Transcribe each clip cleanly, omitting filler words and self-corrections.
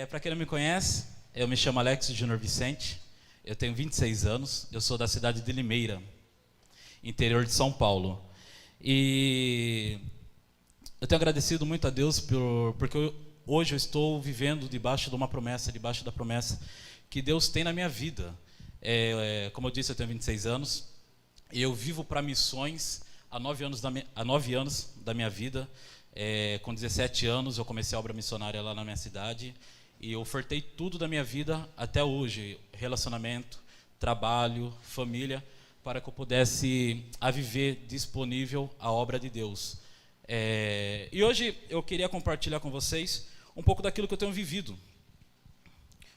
Para quem não me conhece, eu me chamo Alex Júnior Vicente, eu tenho 26 anos, eu sou da cidade de Limeira, interior de São Paulo. E eu tenho agradecido muito a Deus porque hoje eu estou vivendo debaixo de uma promessa, debaixo da promessa que Deus tem na minha vida. Como eu disse, eu tenho 26 anos, e eu vivo para missões há 9 anos da minha vida. Com 17 anos eu comecei a obra missionária lá na minha cidade e eu ofertei tudo da minha vida até hoje, relacionamento, trabalho, família, para que eu pudesse viver disponível à obra de Deus. E hoje eu queria compartilhar com vocês um pouco daquilo que eu tenho vivido,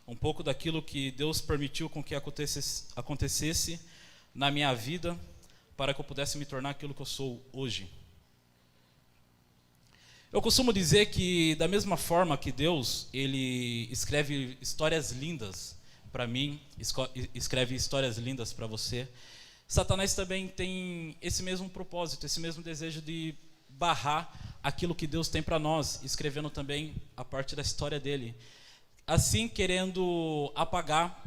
um pouco daquilo que Deus permitiu com que acontecesse na minha vida, para que eu pudesse me tornar aquilo que eu sou hoje. Eu costumo dizer que, da mesma forma que Deus, Ele escreve histórias lindas para mim, escreve histórias lindas para você, Satanás também tem esse mesmo propósito, esse mesmo desejo de barrar aquilo que Deus tem para nós, escrevendo também a parte da história dele, assim querendo apagar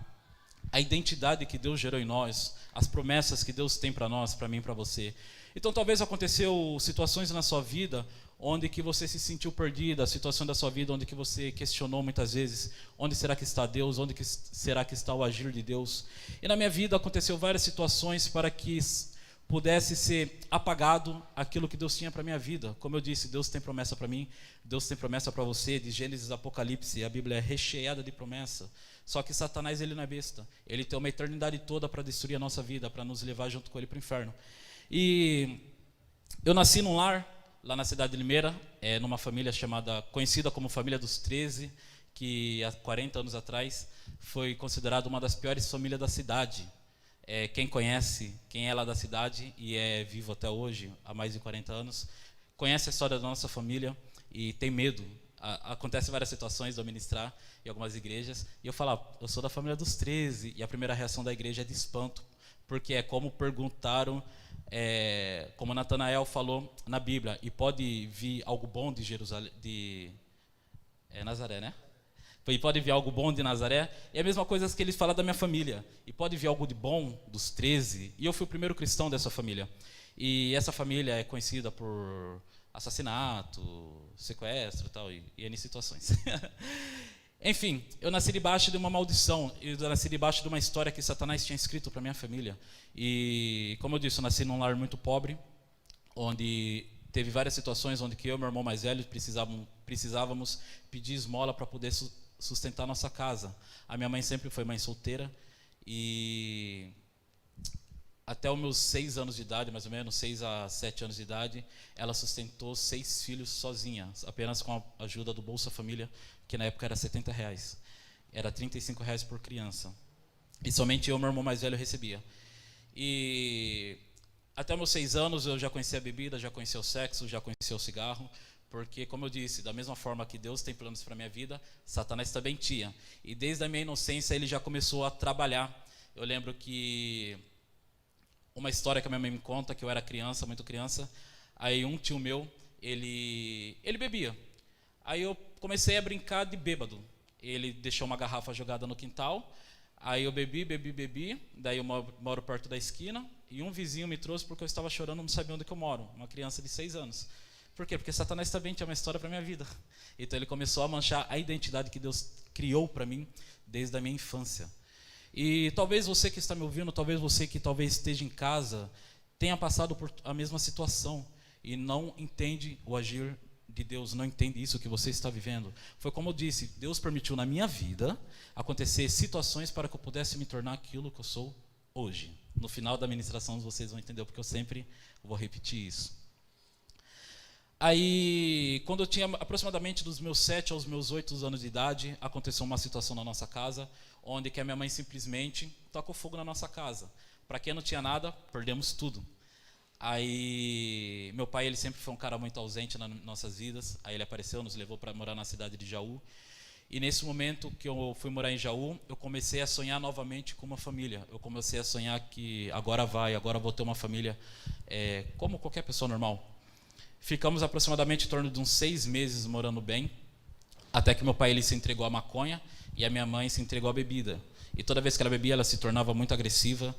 a identidade que Deus gerou em nós, as promessas que Deus tem para nós, para mim e para você. Então talvez aconteceu situações na sua vida onde que você se sentiu perdida, a situação da sua vida onde que você questionou muitas vezes, onde será que está Deus, onde que será que está o agir de Deus. E na minha vida aconteceu várias situações para que pudesse ser apagado aquilo que Deus tinha para a minha vida. Como eu disse, Deus tem promessa para mim, Deus tem promessa para você, de Gênesis a Apocalipse, a Bíblia é recheada de promessa. Só que Satanás, ele não é besta, ele tem uma eternidade toda para destruir a nossa vida, para nos levar junto com ele para o inferno. E eu nasci num lar, lá na cidade de Limeira, numa família conhecida como Família dos 13, que há 40 anos atrás foi considerada uma das piores famílias da cidade. Quem conhece, quem é lá da cidade e é vivo até hoje, há mais de 40 anos, conhece a história da nossa família e tem medo. Acontecem várias situações de eu ministrar em algumas igrejas, e eu falo, eu sou da família dos 13, e a primeira reação da igreja é de espanto, porque é como perguntaram, como Natanael falou na Bíblia, e pode vir algo bom de Jerusalém, Nazaré, né? E pode vir algo bom de Nazaré, é a mesma coisa que eles falam da minha família, e pode vir algo de bom dos 13, e eu fui o primeiro cristão dessa família, e essa família é conhecida por assassinato, sequestro e N situações. Enfim, eu nasci debaixo de uma maldição, eu nasci debaixo de uma história que Satanás tinha escrito para minha família. E, como eu disse, eu nasci num lar muito pobre, onde teve várias situações onde que eu e meu irmão mais velho precisávamos pedir esmola para poder sustentar nossa casa. A minha mãe sempre foi mãe solteira e até os meus 6 anos de idade, mais ou menos, 6 a 7 anos de idade, ela sustentou 6 filhos sozinha, apenas com a ajuda do Bolsa Família, que na época era R$70. Era R$35 por criança. E somente eu e meu irmão mais velho recebia. E até meus 6 anos eu já conhecia a bebida, já conhecia o sexo, já conhecia o cigarro, porque, como eu disse, da mesma forma que Deus tem planos para a minha vida, Satanás também tinha. E desde a minha inocência ele já começou a trabalhar. Eu lembro que uma história que a minha mãe me conta, que eu era criança, muito criança, aí um tio meu, ele bebia. Aí eu comecei a brincar de bêbado. Ele deixou uma garrafa jogada no quintal, aí eu bebi, daí eu moro perto da esquina, e um vizinho me trouxe porque eu estava chorando, não sabia onde que eu moro, uma criança de 6 anos. Por quê? Porque Satanás também tinha uma história para a minha vida. Então ele começou a manchar a identidade que Deus criou para mim desde a minha infância. E talvez você que está me ouvindo, talvez você que talvez esteja em casa, tenha passado por a mesma situação e não entende o agir de Deus, não entende isso que você está vivendo. Foi como eu disse, Deus permitiu na minha vida acontecer situações para que eu pudesse me tornar aquilo que eu sou hoje. No final da ministração vocês vão entender, porque eu sempre vou repetir isso. Aí, quando eu tinha aproximadamente dos meus 7 aos meus 8 anos de idade, aconteceu uma situação na nossa casa, onde que a minha mãe simplesmente tocou fogo na nossa casa. Para quem não tinha nada, perdemos tudo. Aí, meu pai, ele sempre foi um cara muito ausente nas nossas vidas. Aí ele apareceu, nos levou para morar na cidade de Jaú. E nesse momento que eu fui morar em Jaú, eu comecei a sonhar novamente com uma família. Eu comecei a sonhar que agora vou ter uma família como qualquer pessoa normal. Ficamos aproximadamente em torno de uns 6 meses morando bem. Até que meu pai ele se entregou à maconha e a minha mãe se entregou à bebida. E toda vez que ela bebia, ela se tornava muito agressiva,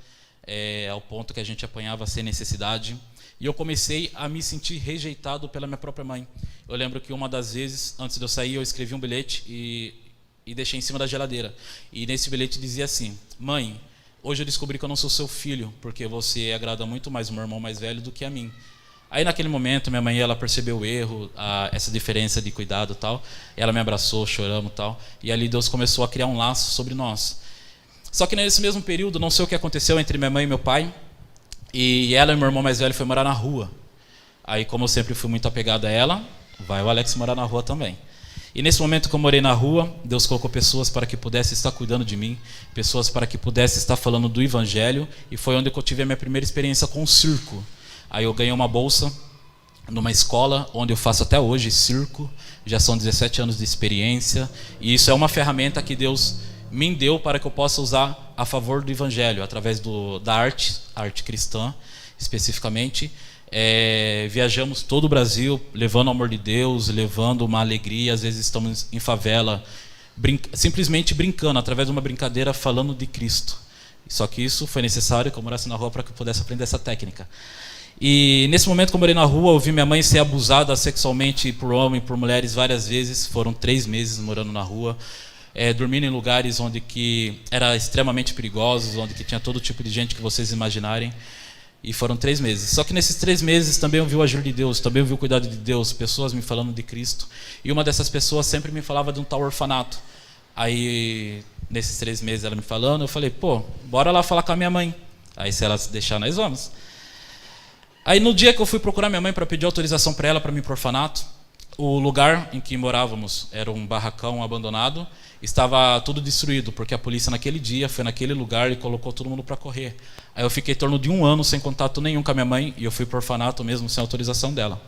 ao ponto que a gente apanhava sem necessidade. E eu comecei a me sentir rejeitado pela minha própria mãe. Eu lembro que uma das vezes, antes de eu sair, eu escrevi um bilhete e deixei em cima da geladeira. E nesse bilhete dizia assim: mãe, hoje eu descobri que eu não sou seu filho, porque você agrada muito mais o meu irmão mais velho do que a mim. Aí naquele momento minha mãe ela percebeu o erro, essa diferença de cuidado e tal. Ela me abraçou, choramos e tal. E ali Deus começou a criar um laço sobre nós. Só que nesse mesmo período, não sei o que aconteceu entre minha mãe e meu pai. E ela e meu irmão mais velho foi morar na rua. Aí como eu sempre fui muito apegado a ela, vai o Alex morar na rua também. E nesse momento que eu morei na rua, Deus colocou pessoas para que pudesse estar cuidando de mim, pessoas para que pudesse estar falando do Evangelho, e foi onde eu tive a minha primeira experiência com o circo. Aí eu ganhei uma bolsa numa escola onde eu faço até hoje circo, já são 17 anos de experiência, e isso é uma ferramenta que Deus me deu para que eu possa usar a favor do Evangelho, através da arte cristã especificamente. Viajamos todo o Brasil, levando o amor de Deus, levando uma alegria. Às vezes estamos em favela, simplesmente brincando, através de uma brincadeira, falando de Cristo. Só que isso foi necessário que eu morasse na rua para que eu pudesse aprender essa técnica. E nesse momento que eu morei na rua, eu vi minha mãe ser abusada sexualmente por homem, por mulheres várias vezes. Foram 3 meses morando na rua, dormindo em lugares onde que era extremamente perigosos, onde que tinha todo tipo de gente que vocês imaginarem. E foram 3 meses. Só que nesses 3 meses também eu vi o agir de Deus, também eu vi o cuidado de Deus, pessoas me falando de Cristo. E uma dessas pessoas sempre me falava de um tal orfanato. Aí, nesses 3 meses ela me falando, eu falei, pô, bora lá falar com a minha mãe. Aí se ela deixar, nós vamos. Aí no dia que eu fui procurar minha mãe para pedir autorização para ela para me ir para o orfanato, o lugar em que morávamos era um barracão abandonado, estava tudo destruído, porque a polícia naquele dia foi naquele lugar e colocou todo mundo para correr. Aí eu fiquei em torno de 1 ano sem contato nenhum com a minha mãe, e eu fui para o orfanato mesmo sem autorização dela.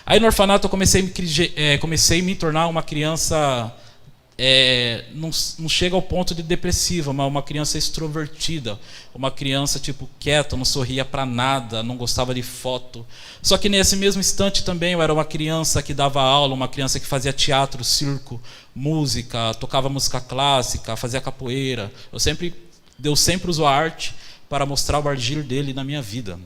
Aí no orfanato eu comecei a me tornar uma criança, não chega ao ponto de depressiva, mas uma criança extrovertida, uma criança tipo quieta, não sorria para nada, não gostava de foto. Só que nesse mesmo instante também eu era uma criança que dava aula, uma criança que fazia teatro, circo, música, tocava música clássica, fazia capoeira. Deus sempre usou a arte para mostrar o agir dele na minha vida.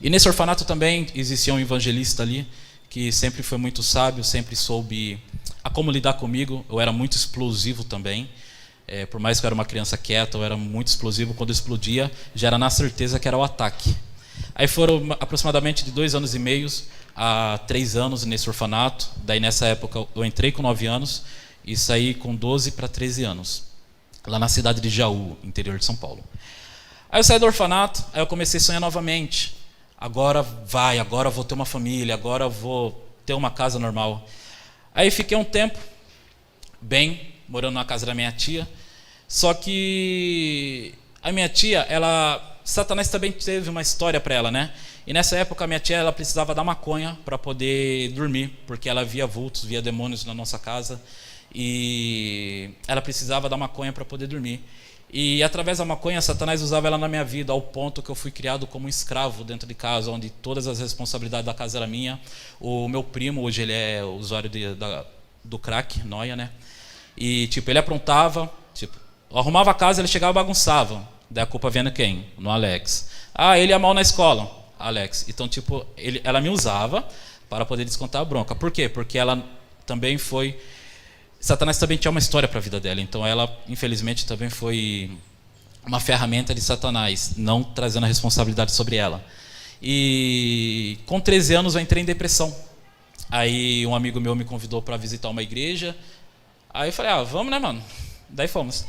E nesse orfanato também existia um evangelista ali, que sempre foi muito sábio, sempre soube a como lidar comigo. Eu era muito explosivo também, por mais que eu era uma criança quieta, eu era muito explosivo. Quando eu explodia, já era na certeza que era o ataque. Aí foram aproximadamente de 2 anos e meio a 3 anos nesse orfanato. Daí nessa época eu entrei com 9 anos e saí com 12 para 13 anos, lá na cidade de Jaú, interior de São Paulo. Aí eu saí do orfanato, aí eu comecei a sonhar novamente. Agora eu vou ter uma família, agora eu vou ter uma casa normal. Aí fiquei um tempo bem, morando na casa da minha tia. Só que a minha tia, Satanás também teve uma história para ela, né? E nessa época a minha tia ela precisava da maconha para poder dormir, porque ela via vultos, via demônios na nossa casa. E ela precisava da maconha para poder dormir. E através da maconha, Satanás usava ela na minha vida, ao ponto que eu fui criado como um escravo dentro de casa, onde todas as responsabilidades da casa eram minha. O meu primo, hoje ele é usuário do crack, noia, né? E ele aprontava, eu arrumava a casa, ele chegava e bagunçava. Daí a culpa vendo quem? No Alex. Ele ia mal na escola, Alex. Então, ela me usava para poder descontar a bronca. Por quê? Porque ela também foi... Satanás também tinha uma história para a vida dela, então ela, infelizmente, também foi uma ferramenta de Satanás, não trazendo a responsabilidade sobre ela. E com 13 anos eu entrei em depressão. Aí um amigo meu me convidou para visitar uma igreja. Aí eu falei, vamos, né, mano? Daí fomos.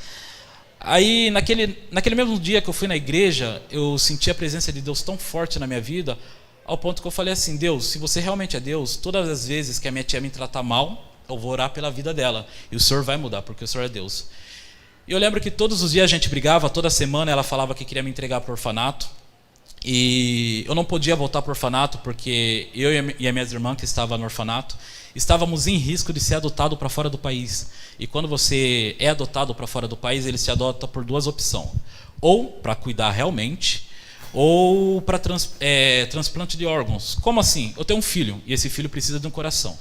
Aí naquele mesmo dia que eu fui na igreja, eu senti a presença de Deus tão forte na minha vida, ao ponto que eu falei assim: Deus, se você realmente é Deus, todas as vezes que a minha tia me tratar mal, eu vou orar pela vida dela, e o Senhor vai mudar, porque o Senhor é Deus. E eu lembro que todos os dias a gente brigava, toda semana ela falava que queria me entregar para o orfanato, e eu não podia voltar para o orfanato, porque eu e as minhas irmãs que estavam no orfanato, estávamos em risco de ser adotado para fora do país. E quando você é adotado para fora do país, ele se adota por 2 opções: ou para cuidar realmente, ou para transplante de órgãos. Como assim? Eu tenho um filho, e esse filho precisa de um coração.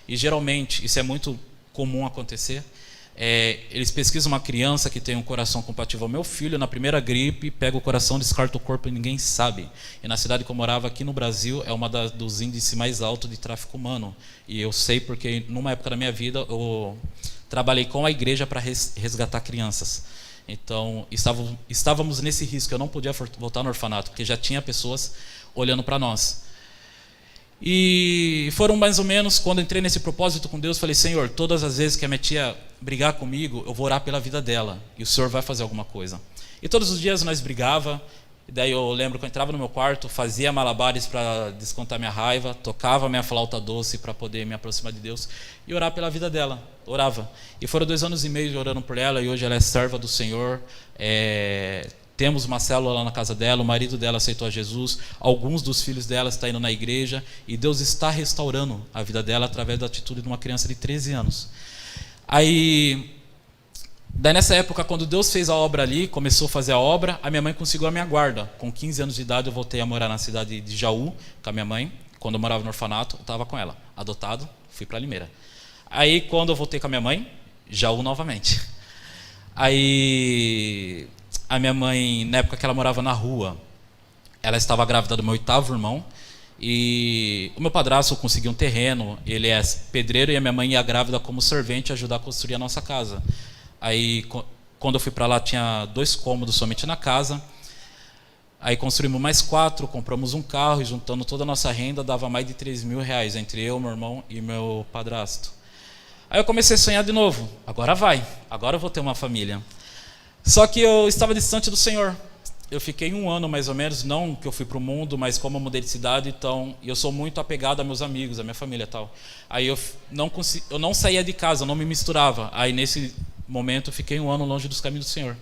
E geralmente, isso é muito comum acontecer. Eles pesquisam uma criança que tem um coração compatível ao meu filho, na primeira gripe, pega o coração, descarta o corpo e ninguém sabe. E na cidade que eu morava aqui no Brasil, é uma dos índices mais altos de tráfico humano. E eu sei porque, numa época da minha vida, eu trabalhei com a igreja para resgatar crianças. Então, estávamos nesse risco. Eu não podia voltar no orfanato, porque já tinha pessoas olhando para nós. E foram mais ou menos, quando entrei nesse propósito com Deus, falei: Senhor, todas as vezes que a minha tia brigar comigo, eu vou orar pela vida dela, e o Senhor vai fazer alguma coisa. E todos os dias nós brigava, e daí eu lembro que eu entrava no meu quarto, fazia malabares para descontar minha raiva, tocava minha flauta doce para poder me aproximar de Deus, e orar pela vida dela, orava. E foram 2 anos e meio orando por ela, e hoje ela é serva do Senhor. Temos uma célula lá na casa dela, o marido dela aceitou a Jesus, alguns dos filhos dela estão indo na igreja, e Deus está restaurando a vida dela através da atitude de uma criança de 13 anos. Daí nessa época, quando Deus fez a obra ali, começou a fazer a obra, a minha mãe conseguiu a minha guarda. Com 15 anos de idade eu voltei a morar na cidade de Jaú com a minha mãe. Quando eu morava no orfanato, eu estava com ela, adotado, fui para Limeira. Aí quando eu voltei com a minha mãe, Jaú novamente. Aí a minha mãe, na época que ela morava na rua, ela estava grávida do meu 8º irmão, e o meu padrasto conseguiu um terreno, ele é pedreiro, e a minha mãe ia grávida como servente ajudar a construir a nossa casa. Aí quando eu fui para lá tinha 2 cômodos somente na casa, aí construímos mais 4, compramos um carro, e juntando toda a nossa renda dava mais de R$3.000 entre eu, meu irmão e meu padrasto. Aí eu comecei a sonhar de novo, agora eu vou ter uma família. Só que eu estava distante do Senhor. Eu fiquei 1 ano mais ou menos, não que eu fui para o mundo, mas como eu mudei de cidade, então eu sou muito apegado a meus amigos, a minha família e tal. Aí eu não saía de casa, eu não me misturava. Aí nesse momento eu fiquei 1 ano longe dos caminhos do Senhor.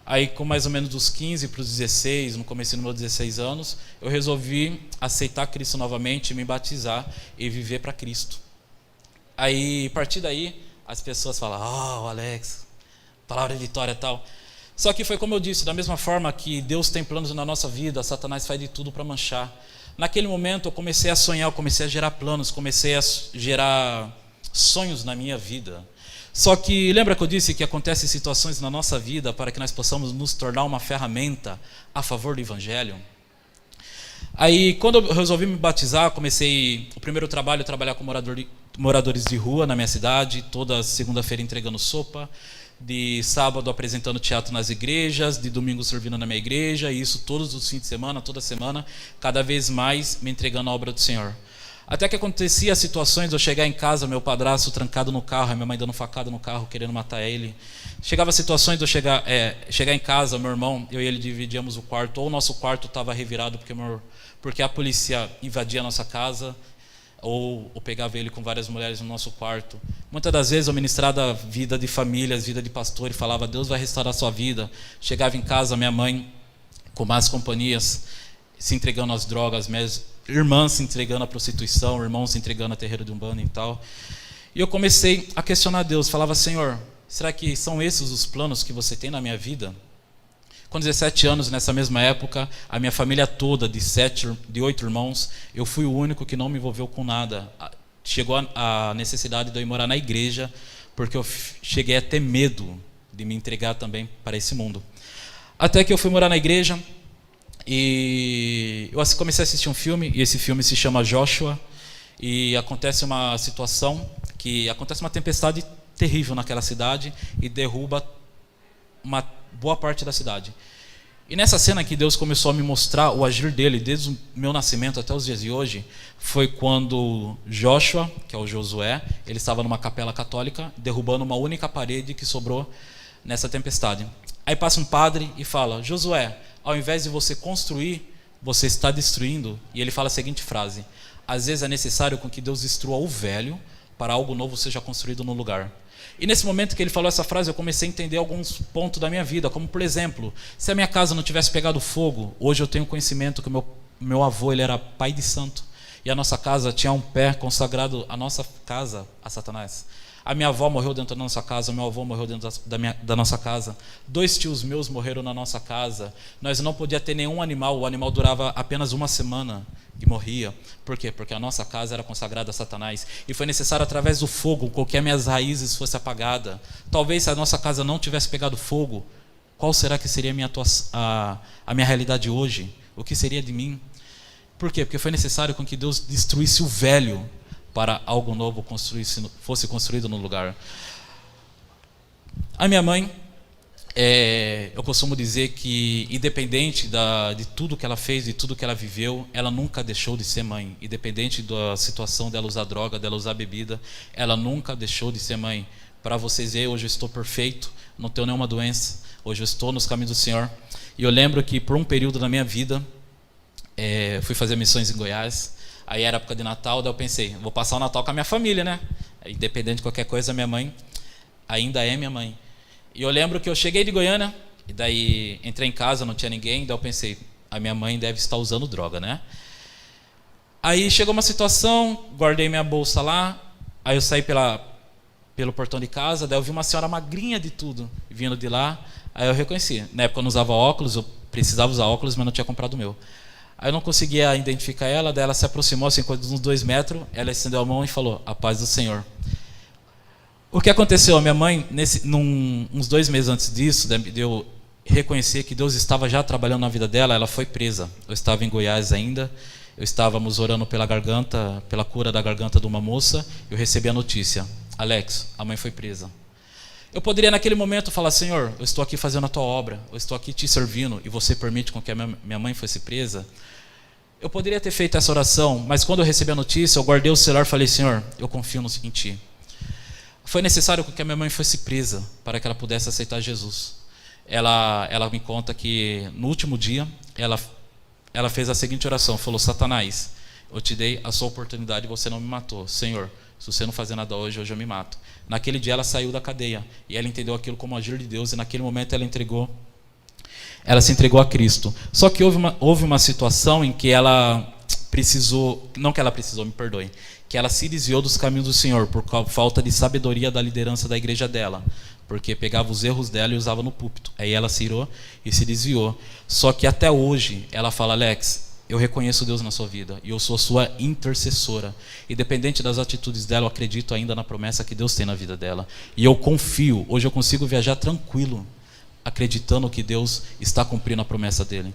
Aí com mais ou menos dos 15 para os 16, no começo dos meus 16 anos, eu resolvi aceitar Cristo novamente, me batizar e viver para Cristo. Aí a partir daí as pessoas falam: Alex, palavra de vitória e tal. Só que foi como eu disse, da mesma forma que Deus tem planos na nossa vida, Satanás faz de tudo para manchar. Naquele momento eu comecei a sonhar, eu comecei a gerar planos, comecei a gerar sonhos na minha vida. Só que lembra que eu disse que acontecem situações na nossa vida para que nós possamos nos tornar uma ferramenta a favor do Evangelho? Aí quando eu resolvi me batizar, comecei o primeiro trabalho, trabalhar com moradores de rua na minha cidade, toda segunda-feira entregando sopa, de sábado apresentando teatro nas igrejas, de domingo servindo na minha igreja, e isso todos os fins de semana, toda semana, cada vez mais me entregando à obra do Senhor. Até que acontecia situações de eu chegar em casa, meu padrasto trancado no carro, a minha mãe dando facada no carro, querendo matar ele. Chegava situações de eu chegar em casa, meu irmão, eu e ele dividíamos o quarto, ou o nosso quarto estava revirado porque a polícia invadia a nossa casa, ou pegava ele com várias mulheres no nosso quarto. Muitas das vezes eu ministrava a vida de famílias, vida de pastor, e falava: Deus vai restaurar a sua vida. Chegava em casa, minha mãe com más companhias, se entregando às drogas, minhas irmãs se entregando à prostituição, irmãos se entregando a terreiro de Umbanda e tal. E eu comecei a questionar Deus, falava: Senhor, será que são esses os planos que você tem na minha vida? Com 17 anos, nessa mesma época, a minha família toda, de 8 irmãos, eu fui o único que não me envolveu com nada. Chegou a necessidade de eu ir morar na igreja, porque eu cheguei a ter medo de me entregar também para esse mundo. Até que eu fui morar na igreja, e eu comecei a assistir um filme, e esse filme se chama Joshua, e acontece uma situação, acontece uma tempestade terrível naquela cidade, e derruba uma boa parte da cidade. E nessa cena que Deus começou a me mostrar o agir dele desde o meu nascimento até os dias de hoje, foi quando Joshua, que é o Josué, ele estava numa capela católica, derrubando uma única parede que sobrou nessa tempestade. Aí passa um padre e fala: Josué, ao invés de você construir, você está destruindo. E ele fala a seguinte frase: às vezes é necessário com que Deus destrua o velho para algo novo seja construído no lugar. E nesse momento que ele falou essa frase, eu comecei a entender alguns pontos da minha vida, como por exemplo, se a minha casa não tivesse pegado fogo, hoje eu tenho conhecimento que o meu avô ele era pai de santo, e a nossa casa tinha um pé consagrado, a nossa casa, a Satanás. A minha avó morreu dentro da nossa casa, o meu avô morreu dentro da nossa casa. 2 tios meus morreram na nossa casa. Nós não podíamos ter nenhum animal, o animal durava apenas uma semana e morria. Por quê? Porque a nossa casa era consagrada a Satanás. E foi necessário, através do fogo, com que as minhas raízes fossem apagadas. Talvez se a nossa casa não tivesse pegado fogo, qual será que seria a minha realidade hoje? O que seria de mim? Por quê? Porque foi necessário com que Deus destruísse o velho para algo novo fosse construído no lugar. A minha mãe, eu costumo dizer que, independente de tudo que ela fez, de tudo que ela viveu, ela nunca deixou de ser mãe. Independente da situação dela usar droga, dela usar bebida, ela nunca deixou de ser mãe. Para vocês verem, hoje eu estou perfeito, não tenho nenhuma doença, hoje eu estou nos caminhos do Senhor. E eu lembro que por um período da minha vida, fui fazer missões em Goiás. Aí era época de Natal, daí eu pensei, vou passar o Natal com a minha família, né? Independente de qualquer coisa, minha mãe ainda é minha mãe. E eu lembro que eu cheguei de Goiânia, e daí entrei em casa, não tinha ninguém, daí eu pensei, a minha mãe deve estar usando droga, né? Aí chegou uma situação, guardei minha bolsa lá, aí eu saí pelo portão de casa, daí eu vi uma senhora magrinha de tudo, vindo de lá, aí eu reconheci. Na época eu não usava óculos, eu precisava usar óculos, mas não tinha comprado o meu. Aí eu não conseguia identificar ela, daí ela se aproximou, assim, uns 2 metros, ela estendeu a mão e falou, a paz do Senhor. O que aconteceu? A minha mãe, uns 2 meses antes disso, de eu reconhecer que Deus estava já trabalhando na vida dela, ela foi presa. Eu estava em Goiás ainda, estávamos orando pela cura da garganta de uma moça, eu recebi a notícia, Alex, a mãe foi presa. Eu poderia naquele momento falar, Senhor, eu estou aqui fazendo a tua obra, eu estou aqui te servindo, e você permite com que a minha mãe fosse presa? Eu poderia ter feito essa oração, mas quando eu recebi a notícia, eu guardei o celular e falei, Senhor, eu confio em Ti. Foi necessário que a minha mãe fosse presa para que ela pudesse aceitar Jesus. Ela me conta que no último dia, ela fez a seguinte oração, falou, Satanás, eu te dei a sua oportunidade e você não me matou. Senhor, se você não fazer nada hoje eu me mato. Naquele dia ela saiu da cadeia e ela entendeu aquilo como agir de Deus e naquele momento ela se entregou a Cristo. Só que houve uma situação em que ela que ela se desviou dos caminhos do Senhor por falta de sabedoria da liderança da igreja dela, porque pegava os erros dela e usava no púlpito. Aí ela se irou e se desviou. Só que até hoje ela fala, Alex, eu reconheço Deus na sua vida e eu sou sua intercessora. Independente das atitudes dela, eu acredito ainda na promessa que Deus tem na vida dela. E eu confio, hoje eu consigo viajar tranquilo, acreditando que Deus está cumprindo a promessa dele.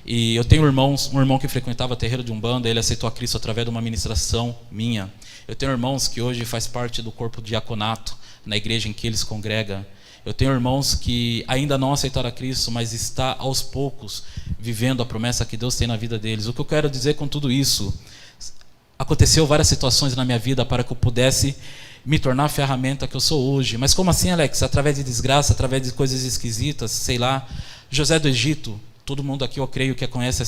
E eu tenho um irmão que frequentava terreiro de Umbanda, ele aceitou a Cristo através de uma ministração minha. Eu tenho irmãos que hoje faz parte do corpo diaconato, na igreja em que eles congregam. Eu tenho irmãos que ainda não aceitaram a Cristo, mas está aos poucos vivendo a promessa que Deus tem na vida deles. O que eu quero dizer com tudo isso, aconteceu várias situações na minha vida para que eu pudesse me tornar a ferramenta que eu sou hoje. Mas como assim, Alex? Através de desgraça, através de coisas esquisitas, sei lá. José do Egito, todo mundo aqui eu creio que conhece a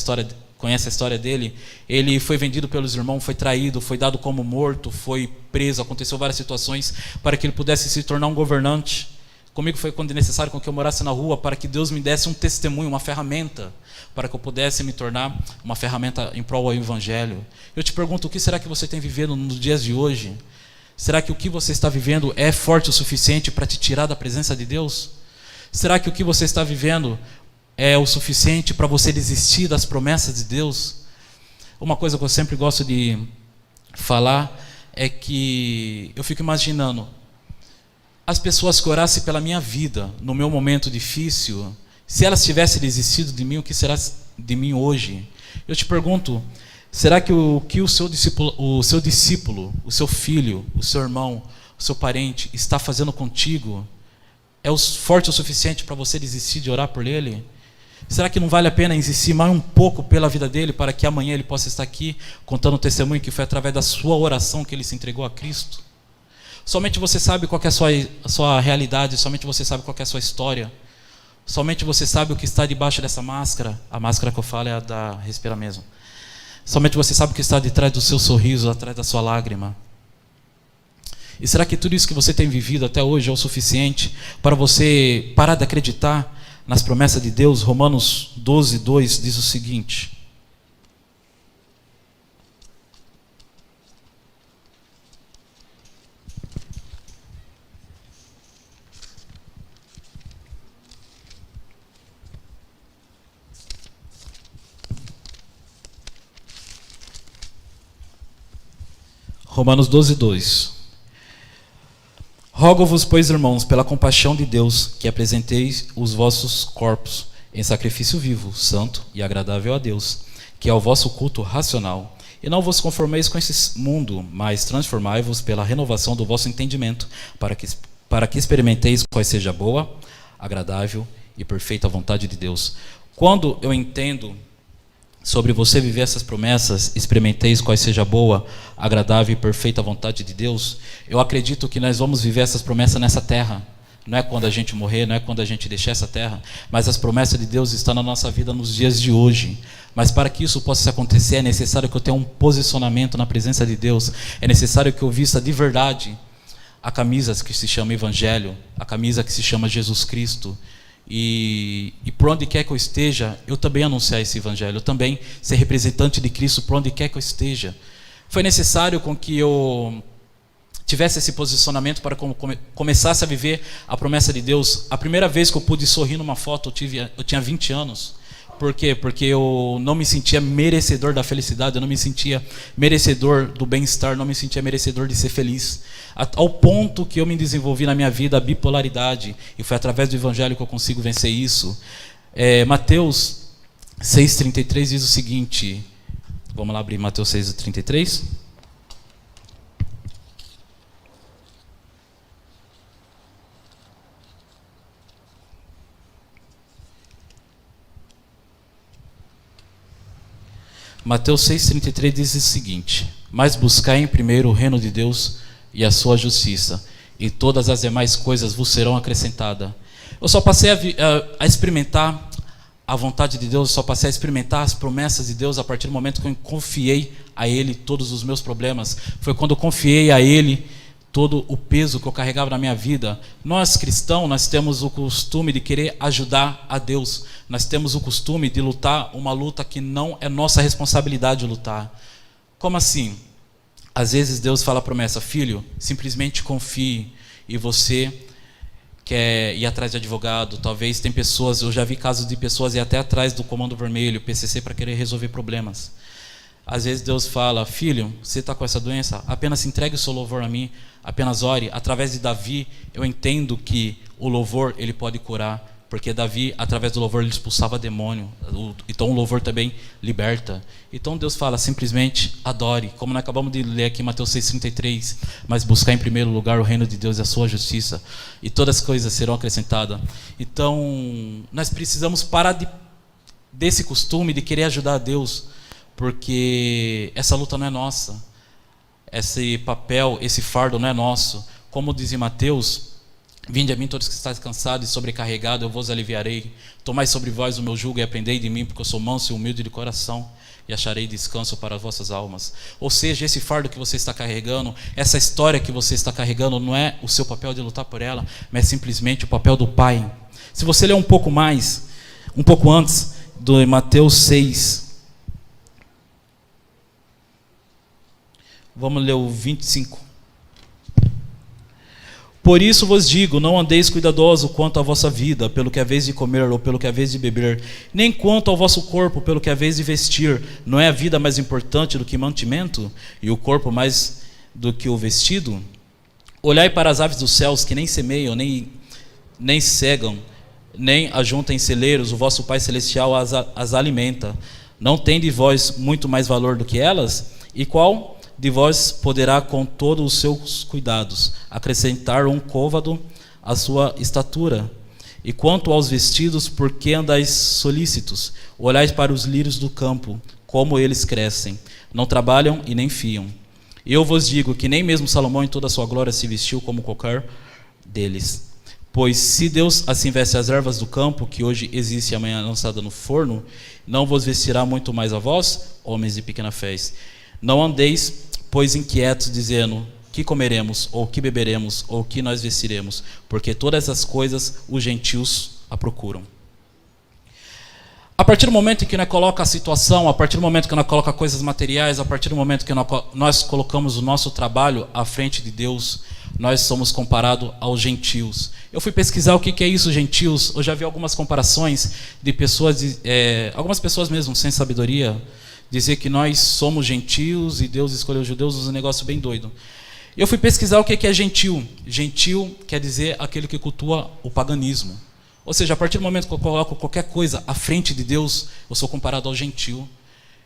história dele. Ele foi vendido pelos irmãos, foi traído, foi dado como morto, foi preso. Aconteceu várias situações para que ele pudesse se tornar um governante. Comigo foi quando necessário com que eu morasse na rua para que Deus me desse um testemunho, uma ferramenta, para que eu pudesse me tornar uma ferramenta em prol do evangelho. Eu te pergunto, o que será que você tem vivido nos dias de hoje? Será que o que você está vivendo é forte o suficiente para te tirar da presença de Deus? Será que o que você está vivendo é o suficiente para você desistir das promessas de Deus? Uma coisa que eu sempre gosto de falar é que eu fico imaginando as pessoas que orassem pela minha vida no meu momento difícil, se elas tivessem desistido de mim, o que será de mim hoje? Eu te pergunto, será que o seu discípulo, o seu filho, o seu irmão, o seu parente está fazendo contigo é forte o suficiente para você desistir de orar por ele? Será que não vale a pena insistir mais um pouco pela vida dele para que amanhã ele possa estar aqui contando o testemunho que foi através da sua oração que ele se entregou a Cristo? Somente você sabe qual que é a sua realidade, somente você sabe qual que é a sua história. Somente você sabe o que está debaixo dessa máscara. A máscara que eu falo é a da respira mesmo. Somente você sabe o que está detrás do seu sorriso, atrás da sua lágrima. E será que tudo isso que você tem vivido até hoje é o suficiente para você parar de acreditar nas promessas de Deus? Romanos 12:2 diz o seguinte: Romanos 12, 2. Rogo-vos, pois, irmãos, pela compaixão de Deus, que apresenteis os vossos corpos em sacrifício vivo, santo e agradável a Deus, que é o vosso culto racional. E não vos conformeis com esse mundo, mas transformai-vos pela renovação do vosso entendimento, para que experimenteis qual seja a boa, agradável e perfeita vontade de Deus. Quando eu entendo sobre você viver essas promessas, experimenteis qual seja a boa, agradável e perfeita vontade de Deus, eu acredito que nós vamos viver essas promessas nessa terra. Não é quando a gente morrer, não é quando a gente deixar essa terra, mas as promessas de Deus estão na nossa vida nos dias de hoje. Mas para que isso possa acontecer, é necessário que eu tenha um posicionamento na presença de Deus, é necessário que eu vista de verdade a camisa que se chama Evangelho, a camisa que se chama Jesus Cristo, e por onde quer que eu esteja, eu também anunciar esse Evangelho, eu também ser representante de Cristo por onde quer que eu esteja. Foi necessário com que eu tivesse esse posicionamento para começasse a viver a promessa de Deus. A primeira vez que eu pude sorrir numa foto, eu tinha 20 anos. Por quê? Porque eu não me sentia merecedor da felicidade, eu não me sentia merecedor do bem-estar, não me sentia merecedor de ser feliz. Ao ponto que eu me desenvolvi na minha vida a bipolaridade, e foi através do Evangelho que eu consigo vencer isso. Mateus 6,33 diz o seguinte, vamos lá abrir Mateus 6,33. Mateus 6,33 diz o seguinte: mas buscai em primeiro o reino de Deus e a sua justiça, e todas as demais coisas vos serão acrescentadas. Eu só passei a experimentar a vontade de Deus, eu só passei a experimentar as promessas de Deus a partir do momento que eu confiei a Ele todos os meus problemas. Foi quando eu confiei a Ele todo o peso que eu carregava na minha vida. Nós cristãos, nós temos o costume de querer ajudar a Deus. Nós temos o costume de lutar uma luta que não é nossa responsabilidade lutar. Como assim? Às vezes Deus fala a promessa: filho, simplesmente confie, e você quer ir atrás de advogado. Talvez tem pessoas, eu já vi casos de pessoas ir até atrás do Comando Vermelho, PCC, para querer resolver problemas. Às vezes Deus fala: filho, você está com essa doença? Apenas entregue o seu louvor a mim, apenas ore. Através de Davi, eu entendo que o louvor ele pode curar, porque Davi, através do louvor, ele expulsava demônio. Então o louvor também liberta. Então Deus fala: simplesmente adore, como nós acabamos de ler aqui em Mateus 6,33, mas buscar em primeiro lugar o reino de Deus e a sua justiça, e todas as coisas serão acrescentadas. Então nós precisamos parar desse costume de querer ajudar a Deus, porque essa luta não é nossa, esse papel, esse fardo não é nosso. Como diz em Mateus: vinde a mim todos que estáis cansados e sobrecarregados, eu vos aliviarei. Tomai sobre vós o meu jugo e aprendei de mim, porque eu sou manso e humilde de coração, e acharei descanso para as vossas almas. Ou seja, esse fardo que você está carregando, essa história que você está carregando, não é o seu papel de lutar por ela, mas é simplesmente o papel do Pai. Se você ler um pouco antes, do Mateus 6, vamos ler o 25. Por isso vos digo, não andeis cuidadoso quanto à vossa vida, pelo que haveis de comer ou pelo que haveis de beber, nem quanto ao vosso corpo, pelo que haveis de vestir. Não é a vida mais importante do que mantimento, e o corpo mais do que o vestido? Olhai para as aves dos céus, que nem semeiam, nem cegam, nem ajuntam em celeiros, o vosso Pai Celestial as alimenta. Não tem de vós muito mais valor do que elas? E qual de vós poderá, com todos os seus cuidados, acrescentar um côvado à sua estatura? E quanto aos vestidos, por que andais solícitos? Olhais para os lírios do campo, como eles crescem, não trabalham e nem fiam. Eu vos digo que nem mesmo Salomão em toda a sua glória se vestiu como qualquer deles. Pois se Deus assim veste as ervas do campo, que hoje existe e amanhã lançada no forno, não vos vestirá muito mais a vós, homens de pequena fé? Não andeis, pois, inquietos, dizendo: que comeremos, ou que beberemos, ou que nós vestiremos, porque todas essas coisas os gentios a procuram. A partir do momento em que nós coloca a situação, a partir do momento que nós coloca coisas materiais, a partir do momento que nós colocamos o nosso trabalho à frente de Deus, nós somos comparados aos gentios. Eu fui pesquisar o que é isso, gentios. Eu já vi algumas comparações de pessoas, algumas pessoas mesmo sem sabedoria, dizer que nós somos gentios e Deus escolheu os judeus, um negócio bem doido. Eu fui pesquisar o que é gentil. Gentil quer dizer aquele que cultua o paganismo. Ou seja, a partir do momento que eu coloco qualquer coisa à frente de Deus, eu sou comparado ao gentil.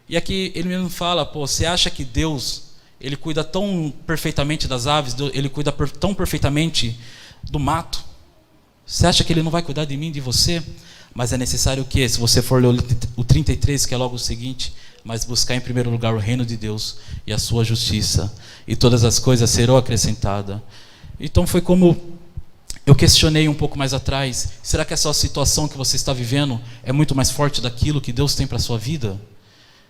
E aqui ele mesmo fala, você acha que Deus, ele cuida tão perfeitamente das aves, ele cuida tão perfeitamente do mato? Você acha que ele não vai cuidar de mim, de você? Mas é necessário o quê? Se você for ler o 33, que é logo o seguinte: mas buscar em primeiro lugar o reino de Deus e a sua justiça, e todas as coisas serão acrescentadas. Então foi como eu questionei um pouco mais atrás: será que essa situação que você está vivendo é muito mais forte daquilo que Deus tem para a sua vida?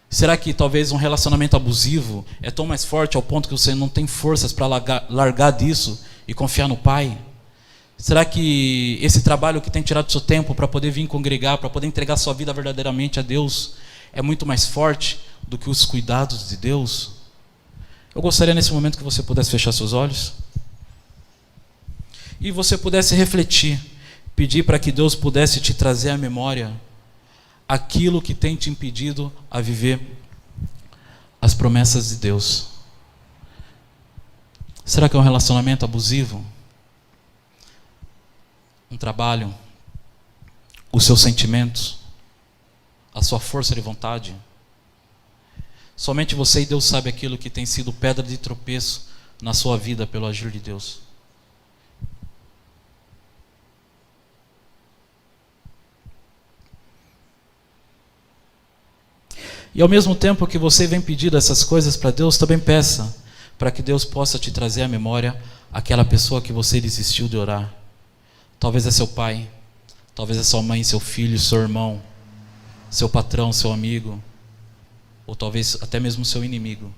Será que talvez um relacionamento abusivo é tão mais forte ao ponto que você não tem forças para largar disso e confiar no Pai? Será que esse trabalho que tem tirado do seu tempo para poder vir congregar, para poder entregar sua vida verdadeiramente a Deus, é muito mais forte do que os cuidados de Deus? Eu gostaria nesse momento que você pudesse fechar seus olhos e você pudesse refletir, pedir para que Deus pudesse te trazer à memória aquilo que tem te impedido a viver as promessas de Deus. Será que é um relacionamento abusivo? Um trabalho? Os seus sentimentos? A sua força de vontade? Somente você e Deus sabe aquilo que tem sido pedra de tropeço na sua vida pelo agir de Deus. E ao mesmo tempo que você vem pedindo essas coisas para Deus, também peça para que Deus possa te trazer à memória aquela pessoa que você desistiu de orar. Talvez é seu pai, talvez é sua mãe, seu filho, seu irmão, seu patrão, seu amigo, ou talvez até mesmo seu inimigo.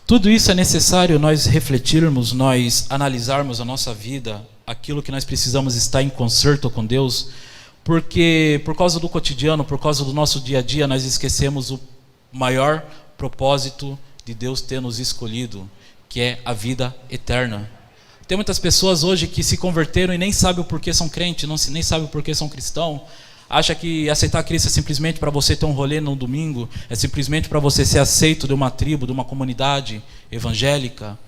Tudo isso é necessário nós refletirmos, nós analisarmos a nossa vida, aquilo que nós precisamos estar em conserto com Deus, porque por causa do cotidiano, por causa do nosso dia a dia, nós esquecemos o maior propósito de Deus ter nos escolhido, que é a vida eterna. Tem muitas pessoas hoje que se converteram e nem sabem o porquê são crentes, nem sabem o porquê são cristãos. Acha que aceitar Cristo é simplesmente para você ter um rolê no domingo, é simplesmente para você ser aceito de uma tribo, de uma comunidade evangélica,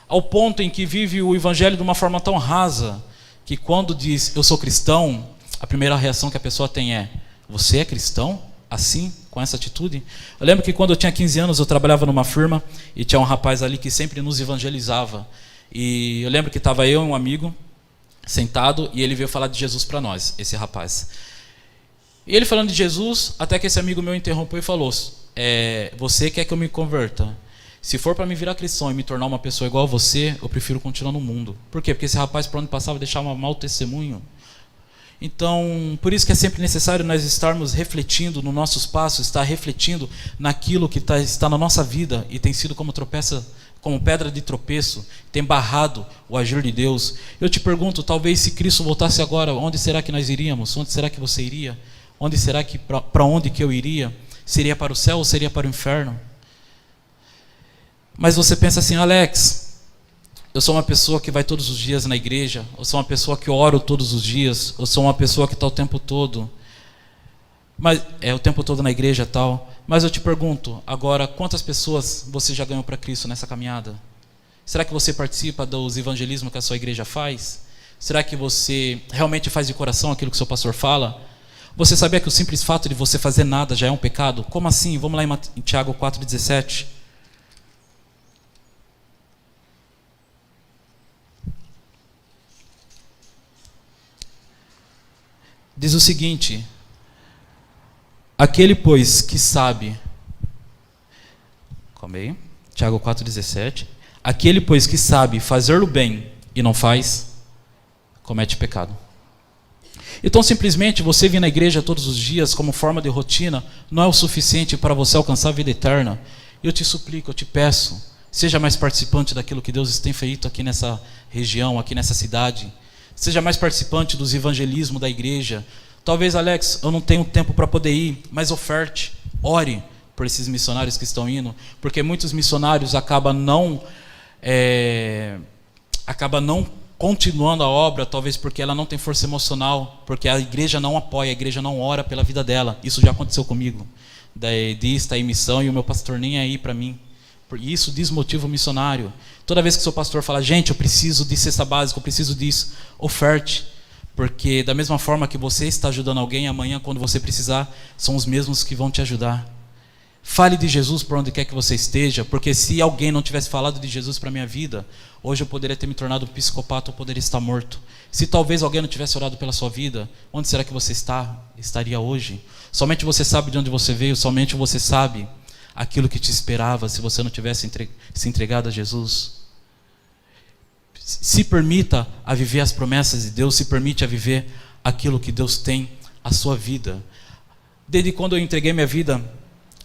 ao ponto em que vive o evangelho de uma forma tão rasa, que quando diz eu sou cristão, a primeira reação que a pessoa tem é: você é cristão? Assim, com essa atitude? Eu lembro que quando eu tinha 15 anos eu trabalhava numa firma e tinha um rapaz ali que sempre nos evangelizava, e eu lembro que estava eu e um amigo sentado e ele veio falar de Jesus para nós, esse rapaz. E ele falando de Jesus, até que esse amigo meu interrompeu e falou: você quer que eu me converta? Se for para me virar cristão e me tornar uma pessoa igual a você, eu prefiro continuar no mundo. Por quê? Porque esse rapaz, por onde passava, deixava um mau testemunho. Então, por isso que é sempre necessário nós estarmos refletindo nos nossos passos, estar refletindo naquilo que está na nossa vida e tem sido como pedra de tropeço, tem barrado o agir de Deus. Eu te pergunto, talvez se Cristo voltasse agora, onde será que nós iríamos? Onde será que você iria? Onde será que, para onde que eu iria? Seria para o céu ou seria para o inferno? Mas você pensa assim: Alex, eu sou uma pessoa que vai todos os dias na igreja, eu sou uma pessoa que oro todos os dias, eu sou uma pessoa que está o tempo todo, o tempo todo na igreja e tal. Mas eu te pergunto, agora, quantas pessoas você já ganhou para Cristo nessa caminhada? Será que você participa dos evangelismos que a sua igreja faz? Será que você realmente faz de coração aquilo que o seu pastor fala? Você sabia que o simples fato de você fazer nada já é um pecado? Como assim? Vamos lá em Tiago 4,17. Diz o seguinte: aquele, pois, que sabe... Calma aí. Tiago 4,17. Aquele, pois, que sabe fazer o bem e não faz, comete pecado. Então, simplesmente, você vir na igreja todos os dias como forma de rotina não é o suficiente para você alcançar a vida eterna. Eu te suplico, eu te peço, seja mais participante daquilo que Deus tem feito aqui nessa região, aqui nessa cidade. Seja mais participante dos evangelismos da igreja. Talvez, Alex, eu não tenho tempo para poder ir, mas oferte, ore, por esses missionários que estão indo, porque muitos missionários acabam não continuando a obra, talvez porque ela não tem força emocional, porque a igreja não apoia, a igreja não ora pela vida dela. Isso já aconteceu comigo. Da Edith está em missão e o meu pastor nem é aí para mim. Isso desmotiva o missionário. Toda vez que o seu pastor fala, gente, eu preciso de cesta básica, eu preciso disso, oferte. Porque da mesma forma que você está ajudando alguém, amanhã quando você precisar, são os mesmos que vão te ajudar. Fale de Jesus por onde quer que você esteja, porque se alguém não tivesse falado de Jesus para a minha vida, hoje eu poderia ter me tornado um psicopata, ou poderia estar morto. Se talvez alguém não tivesse orado pela sua vida, onde será que você estaria hoje? Somente você sabe de onde você veio, somente você sabe aquilo que te esperava se você não tivesse se entregado a Jesus. Se permita a viver as promessas de Deus, se permite a viver aquilo que Deus tem à sua vida. Desde quando eu entreguei minha vida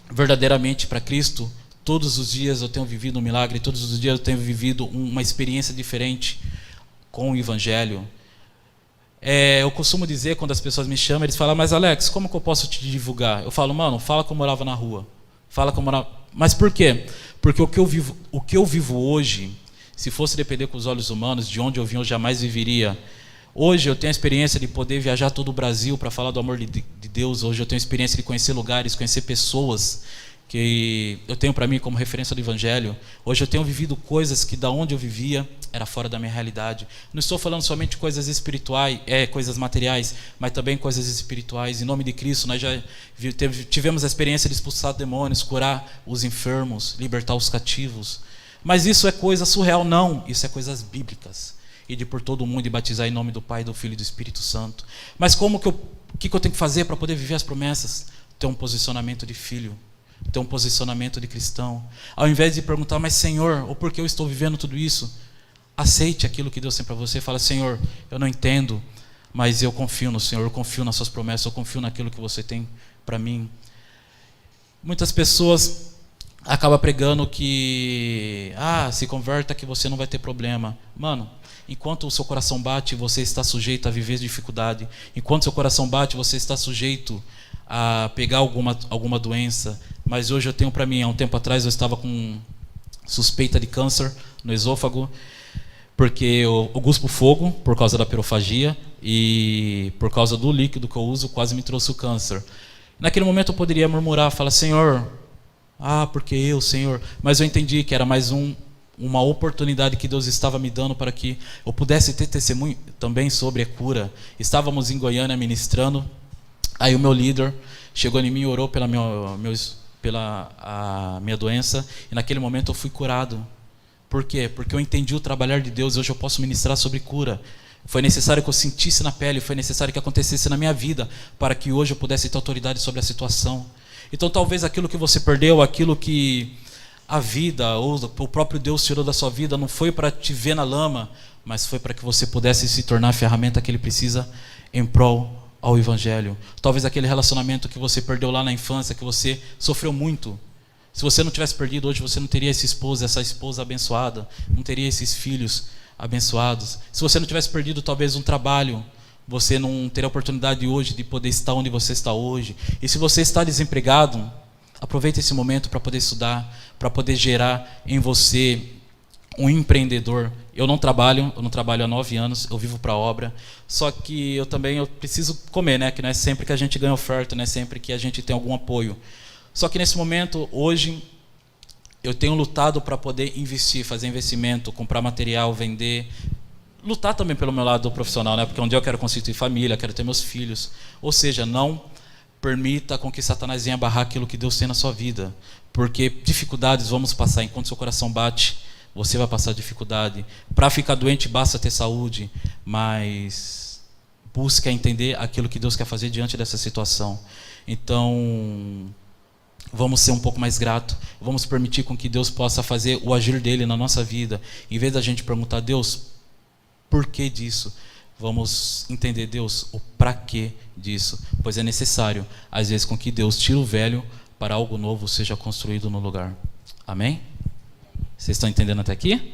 verdadeiramente para Cristo, todos os dias eu tenho vivido um milagre, todos os dias eu tenho vivido uma experiência diferente com o Evangelho. Eu costumo dizer, quando as pessoas me chamam, eles falam, mas Alex, como que eu posso te divulgar? Eu falo, mano, fala como eu morava na rua. Fala como eu morava. Mas por quê? Porque o que eu vivo hoje, se fosse depender com os olhos humanos, de onde eu vim eu jamais viveria. Hoje eu tenho a experiência de poder viajar todo o Brasil para falar do amor de Deus. Hoje eu tenho a experiência de conhecer lugares, conhecer pessoas que eu tenho para mim como referência do Evangelho. Hoje eu tenho vivido coisas que da onde eu vivia era fora da minha realidade. Não estou falando somente de coisas espirituais, coisas materiais, mas também coisas espirituais. Em nome de Cristo, nós já tivemos a experiência de expulsar demônios, curar os enfermos, libertar os cativos. Mas isso é coisa surreal? Não, isso é coisas bíblicas. E de por todo o mundo e batizar em nome do Pai, do Filho e do Espírito Santo. Mas o que eu tenho que fazer para poder viver as promessas? Ter um posicionamento de filho, ter um posicionamento de cristão. Ao invés de perguntar, mas Senhor, ou por que eu estou vivendo tudo isso? Aceite aquilo que Deus tem para você. Fala, Senhor, eu não entendo, mas eu confio no Senhor, eu confio nas suas promessas, eu confio naquilo que você tem para mim. Muitas pessoas acabam pregando que se converta que você não vai ter problema. Mano, enquanto o seu coração bate, você está sujeito a viver dificuldade. Enquanto o seu coração bate, você está sujeito a pegar alguma doença. Mas hoje eu tenho para mim, há um tempo atrás eu estava com suspeita de câncer no esôfago, porque eu cuspo fogo por causa da pirofagia e por causa do líquido que eu uso quase me trouxe o câncer. Naquele momento eu poderia murmurar, falar, Senhor, porque eu, Senhor. Mas eu entendi que era mais uma oportunidade que Deus estava me dando para que eu pudesse ter testemunho também sobre a cura. Estávamos em Goiânia ministrando, aí o meu líder chegou em mim e orou pela minha doença, e naquele momento eu fui curado. Por quê? Porque eu entendi o trabalhar de Deus, e hoje eu posso ministrar sobre cura. Foi necessário que eu sentisse na pele, foi necessário que acontecesse na minha vida, para que hoje eu pudesse ter autoridade sobre a situação. Então talvez aquilo que você perdeu, aquilo que a vida ou o próprio Deus tirou da sua vida, não foi para te ver na lama, mas foi para que você pudesse se tornar a ferramenta que Ele precisa em prol ao Evangelho. Talvez aquele relacionamento que você perdeu lá na infância, que você sofreu muito. Se você não tivesse perdido hoje, você não teria essa esposa abençoada, não teria esses filhos abençoados. Se você não tivesse perdido talvez um trabalho, você não teria a oportunidade hoje de poder estar onde você está hoje. E se você está desempregado, aproveite esse momento para poder estudar, para poder gerar em você um empreendedor. Eu não trabalho há 9 anos, eu vivo para a obra. Só que eu preciso comer, né? Que não é sempre que a gente ganha oferta, não é sempre que a gente tem algum apoio. Só que nesse momento, hoje, eu tenho lutado para poder investir, fazer investimento, comprar material, vender. Lutar também pelo meu lado profissional, né? Porque um dia eu quero constituir família, quero ter meus filhos. Ou seja, não permita com que Satanás venha barrar aquilo que Deus tem na sua vida. Porque dificuldades vamos passar. Enquanto seu coração bate, você vai passar dificuldade. Para ficar doente, basta ter saúde. Mas busque entender aquilo que Deus quer fazer diante dessa situação. Então, vamos ser um pouco mais gratos. Vamos permitir com que Deus possa fazer o agir dele na nossa vida. Em vez da gente perguntar, Deus, por que disso? Vamos entender, Deus, o para quê disso. Pois é necessário, às vezes, com que Deus tire o velho para algo novo seja construído no lugar. Amém? Vocês estão entendendo até aqui?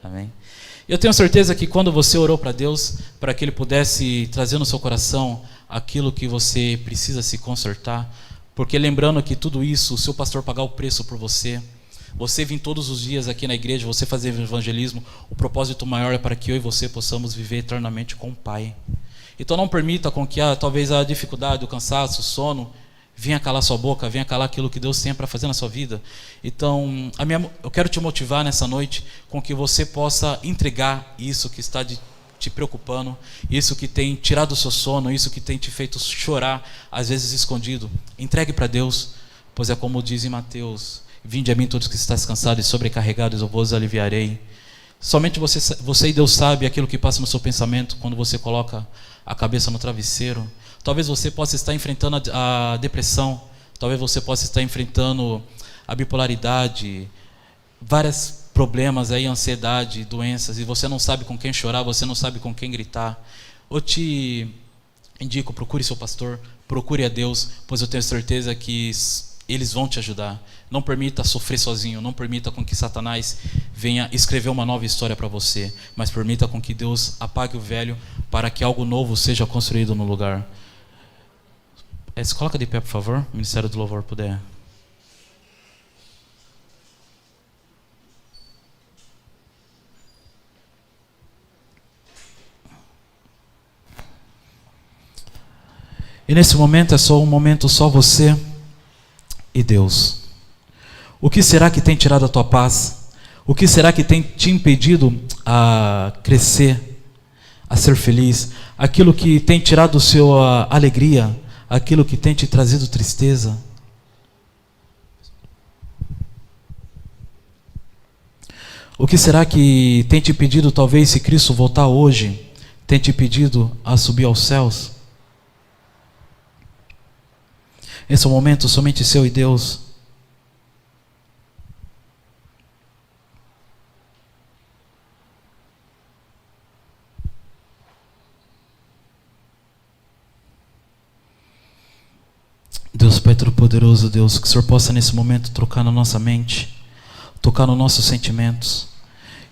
Amém? Eu tenho certeza que quando você orou para Deus, para que Ele pudesse trazer no seu coração aquilo que você precisa se consertar, Porque lembrando que tudo isso, o seu pastor pagar o preço por você, você vir todos os dias aqui na igreja, você fazer evangelismo, o propósito maior é para que eu e você possamos viver eternamente com o Pai. Então não permita com que talvez a dificuldade, o cansaço, o sono, venha calar sua boca, venha calar aquilo que Deus tem para fazer na sua vida. Então, eu quero te motivar nessa noite com que você possa entregar isso que está te preocupando, isso que tem tirado o seu sono, isso que tem te feito chorar, às vezes escondido. Entregue para Deus, pois é como diz em Mateus: vinde a mim todos que estáis cansados e sobrecarregados, eu vos aliviarei. Somente você e Deus sabe aquilo que passa no seu pensamento quando você coloca a cabeça no travesseiro. Talvez você possa estar enfrentando a depressão, talvez você possa estar enfrentando a bipolaridade, vários problemas aí, ansiedade, doenças, e você não sabe com quem chorar, você não sabe com quem gritar. Eu te indico, procure seu pastor, procure a Deus, pois eu tenho certeza que eles vão te ajudar. Não permita sofrer sozinho, não permita com que Satanás venha escrever uma nova história para você, mas permita com que Deus apague o velho para que algo novo seja construído no lugar. Se coloca de pé, por favor, Ministério do Louvor puder. E nesse momento é só um momento, só você e Deus. O que será que tem tirado a tua paz? O que será que tem te impedido a crescer, a ser feliz? Aquilo que tem tirado a sua alegria, aquilo que tem te trazido tristeza? O que será que tem te impedido, talvez, se Cristo voltar hoje, tem te impedido a subir aos céus? Esse é um momento somente seu e Deus. Deus Pai Todo-Poderoso, Deus, que o Senhor possa nesse momento trocar na nossa mente, tocar nos nossos sentimentos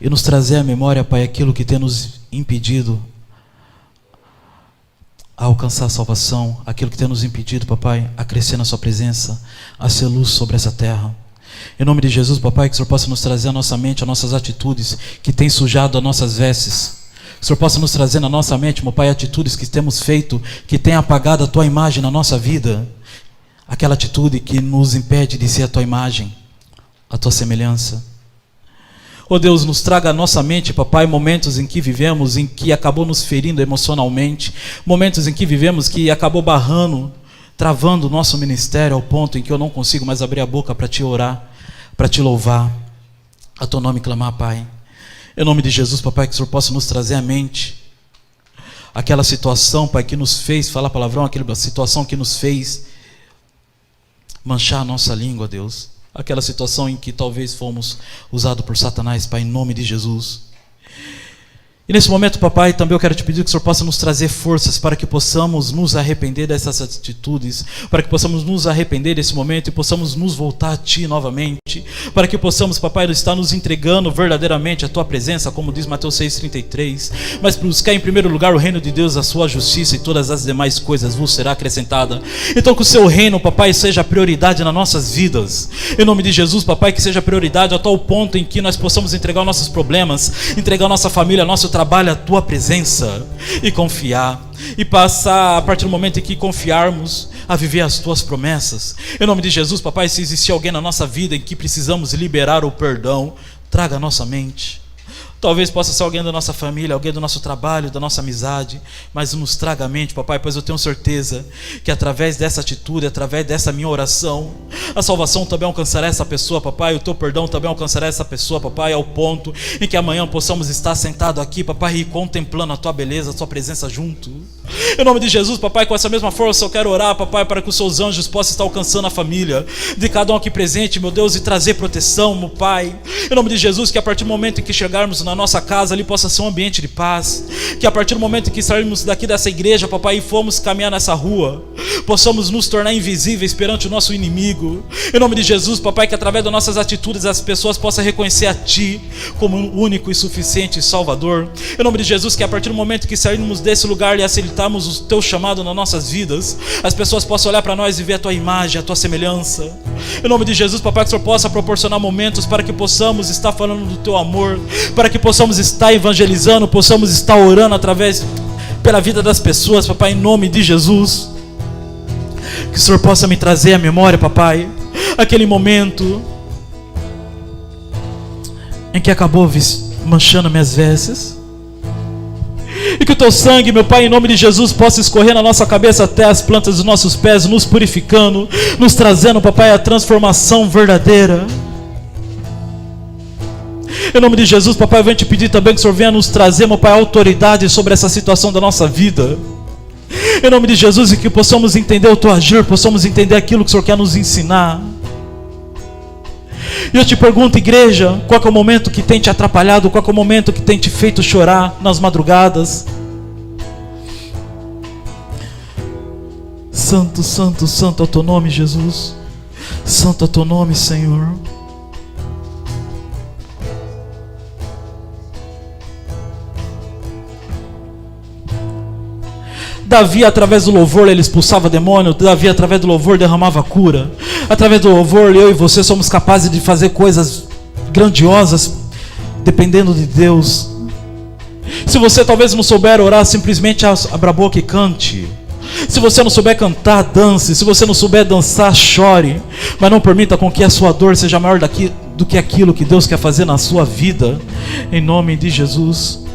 e nos trazer à memória, Pai, aquilo que tem nos impedido a alcançar a salvação, aquilo que tem nos impedido, Papai, a crescer na sua presença, a ser luz sobre essa terra. Em nome de Jesus, Papai, que o Senhor possa nos trazer à nossa mente, as nossas atitudes que têm sujado as nossas vestes. Que o Senhor possa nos trazer na nossa mente, meu Pai, atitudes que temos feito, que têm apagado a Tua imagem na nossa vida. Aquela atitude que nos impede de ser a Tua imagem, a Tua semelhança. Oh Deus, nos traga à nossa mente, Papai, momentos em que vivemos, em que acabou nos ferindo emocionalmente, momentos em que vivemos que acabou barrando, travando o nosso ministério ao ponto em que eu não consigo mais abrir a boca para Te orar, para Te louvar, a Teu nome clamar, Pai. Em nome de Jesus, Papai, que o Senhor possa nos trazer à mente aquela situação, Pai, que nos fez falar palavrão, aquela situação que nos fez manchar a nossa língua, Deus. Aquela situação em que talvez fomos usados por Satanás, Pai, em nome de Jesus. E nesse momento, Papai, também eu quero te pedir que o Senhor possa nos trazer forças para que possamos nos arrepender dessas atitudes, para que possamos nos arrepender desse momento e possamos nos voltar a Ti novamente, para que possamos, Papai, estar nos entregando verdadeiramente à Tua presença, como diz Mateus 6,33, mas buscar em primeiro lugar o reino de Deus, a Sua justiça, e todas as demais coisas vos será acrescentada. Então que o Seu reino, Papai, seja prioridade nas nossas vidas, em nome de Jesus, Papai, que seja prioridade a tal ponto em que nós possamos entregar os nossos problemas, entregar a nossa família, nosso trabalho, a Tua presença, e confiar, e passar, a partir do momento em que confiarmos, a viver as Tuas promessas. Em nome de Jesus, Papai, se existir alguém na nossa vida em que precisamos liberar o perdão, traga a nossa mente. Talvez possa ser alguém da nossa família, alguém do nosso trabalho, da nossa amizade, mas nos traga a mente, Papai, pois eu tenho certeza que através dessa atitude, através dessa minha oração, a salvação também alcançará essa pessoa, Papai, o Teu perdão também alcançará essa pessoa, Papai, ao ponto em que amanhã possamos estar sentados aqui, Papai, e contemplando a Tua beleza, a Tua presença junto. Em nome de Jesus, Papai, com essa mesma força eu quero orar, Papai, para que os Seus anjos possam estar alcançando a família de cada um aqui presente, meu Deus, e trazer proteção, meu Pai. Em nome de Jesus, que a partir do momento em que chegarmos na nossa casa ali possa ser um ambiente de paz. Que a partir do momento que sairmos daqui dessa igreja, papai, e formos caminhar nessa rua, possamos nos tornar invisíveis perante o nosso inimigo. Em nome de Jesus, papai, que através das nossas atitudes as pessoas possam reconhecer a Ti como um único e suficiente Salvador. Em nome de Jesus, que a partir do momento que sairmos desse lugar e aceitarmos o Teu chamado nas nossas vidas, as pessoas possam olhar para nós e ver a Tua imagem, a Tua semelhança. Em nome de Jesus, papai, que o Senhor possa proporcionar momentos para que possamos estar falando do Teu amor, para que possamos estar evangelizando, possamos estar orando pela vida das pessoas, papai, em nome de Jesus. Que o Senhor possa me trazer à memória, papai, aquele momento em que acabou manchando minhas vestes, e que o Teu sangue, meu Pai, em nome de Jesus, possa escorrer na nossa cabeça até as plantas dos nossos pés, nos purificando, nos trazendo, papai, a transformação verdadeira. Em nome de Jesus, papai, eu venho te pedir também que o Senhor venha nos trazer, meu Pai, autoridade sobre essa situação da nossa vida. Em nome de Jesus, e que possamos entender o Teu agir, possamos entender aquilo que o Senhor quer nos ensinar. E eu te pergunto, igreja, qual é o momento que tem te atrapalhado, qual é o momento que tem te feito chorar nas madrugadas? Santo, santo, santo é o Teu nome, Jesus. Santo é o Teu nome, Senhor. Davi, através do louvor, ele expulsava demônio. Davi, através do louvor, derramava cura. Através do louvor, eu e você somos capazes de fazer coisas grandiosas, dependendo de Deus. Se você talvez não souber orar, simplesmente abra a boca e cante. Se você não souber cantar, dance. Se você não souber dançar, chore. Mas não permita com que a sua dor seja maior do que aquilo que Deus quer fazer na sua vida. Em nome de Jesus.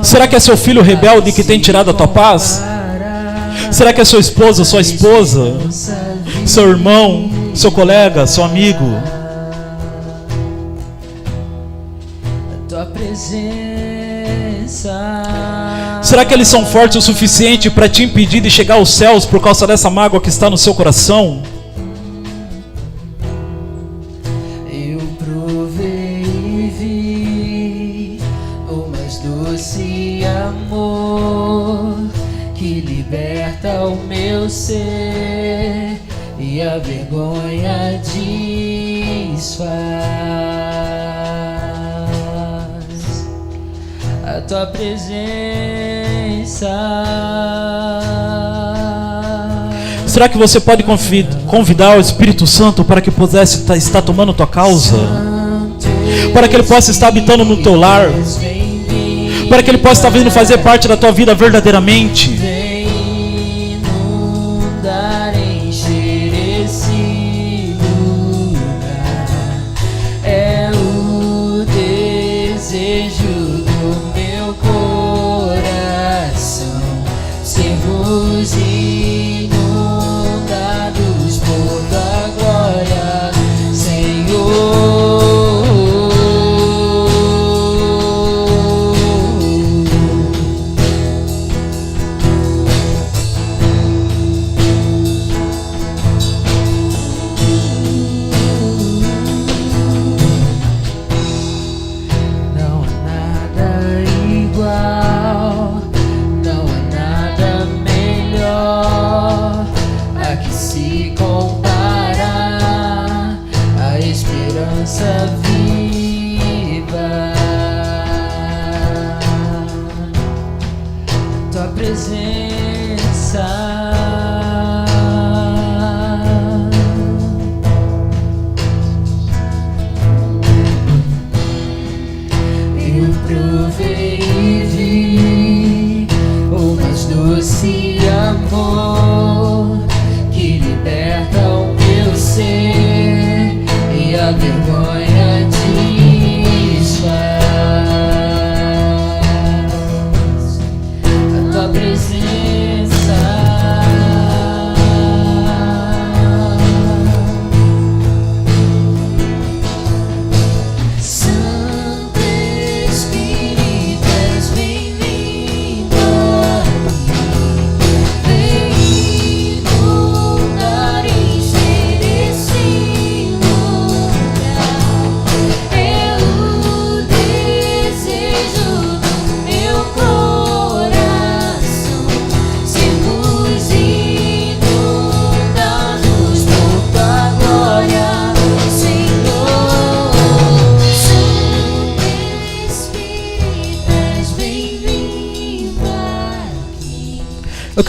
Será que é seu filho rebelde que tem tirado a tua paz? Será que é sua esposa, sua esposa, seu irmão, seu colega, seu amigo? Será que eles são fortes o suficiente para te impedir de chegar aos céus por causa dessa mágoa que está no seu coração? O meu ser e a vergonha desfaz. A Tua presença. Será que você pode convidar o Espírito Santo para que pudesse estar tomando tua causa? Para que ele possa estar habitando no teu lar? Para que ele possa estar vindo fazer parte da tua vida verdadeiramente?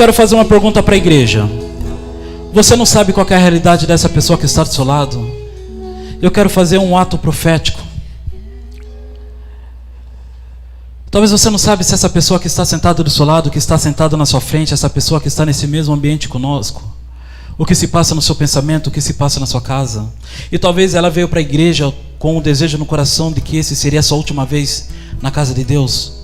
quero fazer uma pergunta para a igreja. Você não sabe qual é a realidade dessa pessoa que está do seu lado? Eu quero fazer um ato profético. Talvez você não sabe se essa pessoa que está sentada do seu lado, que está sentada na sua frente, essa pessoa que está nesse mesmo ambiente conosco, o que se passa no seu pensamento, o que se passa na sua casa. E talvez ela veio para a igreja com o desejo no coração de que esse seria a sua última vez na casa de Deus.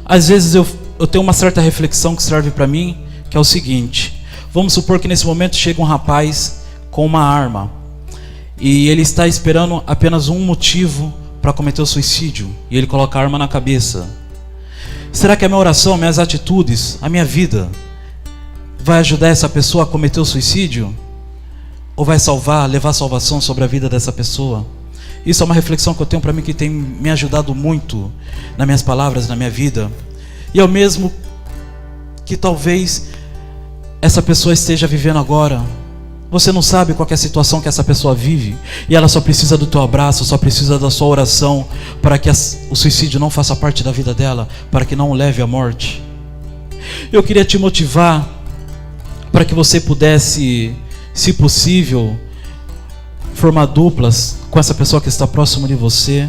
Às vezes eu tenho uma certa reflexão que serve para mim, que é o seguinte: vamos supor que nesse momento chega um rapaz com uma arma e ele está esperando apenas um motivo para cometer o suicídio, e ele coloca a arma na cabeça. Será que a minha oração, minhas atitudes, a minha vida vai ajudar essa pessoa a cometer o suicídio? Ou vai levar salvação sobre a vida dessa pessoa? Isso é uma reflexão que eu tenho para mim, que tem me ajudado muito nas minhas palavras, na minha vida. E é o mesmo que talvez essa pessoa esteja vivendo agora. Você não sabe qual é a situação que essa pessoa vive, e ela só precisa do teu abraço, só precisa da sua oração, para que o suicídio não faça parte da vida dela, para que não o leve à morte. Eu queria te motivar para que você pudesse, se possível, formar duplas com essa pessoa que está próximo de você.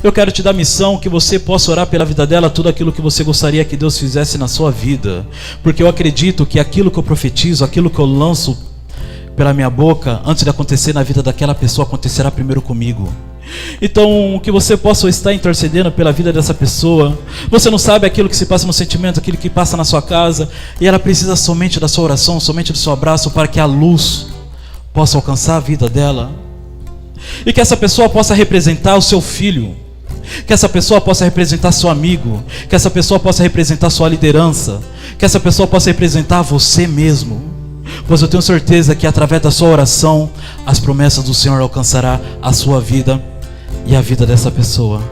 Eu quero te dar a missão que você possa orar pela vida dela tudo aquilo que você gostaria que Deus fizesse na sua vida, porque eu acredito que aquilo que eu profetizo, aquilo que eu lanço pela minha boca, antes de acontecer na vida daquela pessoa, acontecerá primeiro comigo. Então, que você possa estar intercedendo pela vida dessa pessoa. Você não sabe aquilo que se passa no sentimento, aquilo que passa na sua casa, e ela precisa somente da sua oração, somente do seu abraço, para que a luz possa alcançar a vida dela. E que essa pessoa possa representar o seu filho, que essa pessoa possa representar seu amigo, que essa pessoa possa representar sua liderança, que essa pessoa possa representar você mesmo. Pois eu tenho certeza que através da sua oração, as promessas do Senhor alcançará a sua vida e a vida dessa pessoa.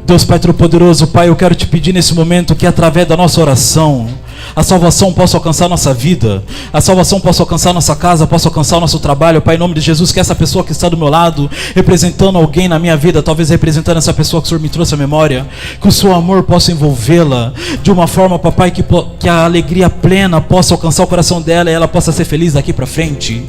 Deus Pai Todo-Poderoso, Pai, eu quero te pedir nesse momento que através da nossa oração, a salvação possa alcançar a nossa vida, a salvação possa alcançar a nossa casa, possa alcançar o nosso trabalho. Pai, em nome de Jesus, que essa pessoa que está do meu lado, representando alguém na minha vida, talvez representando essa pessoa que o Senhor me trouxe à memória, que o seu amor possa envolvê-la de uma forma, papai, que a alegria plena possa alcançar o coração dela e ela possa ser feliz daqui para frente.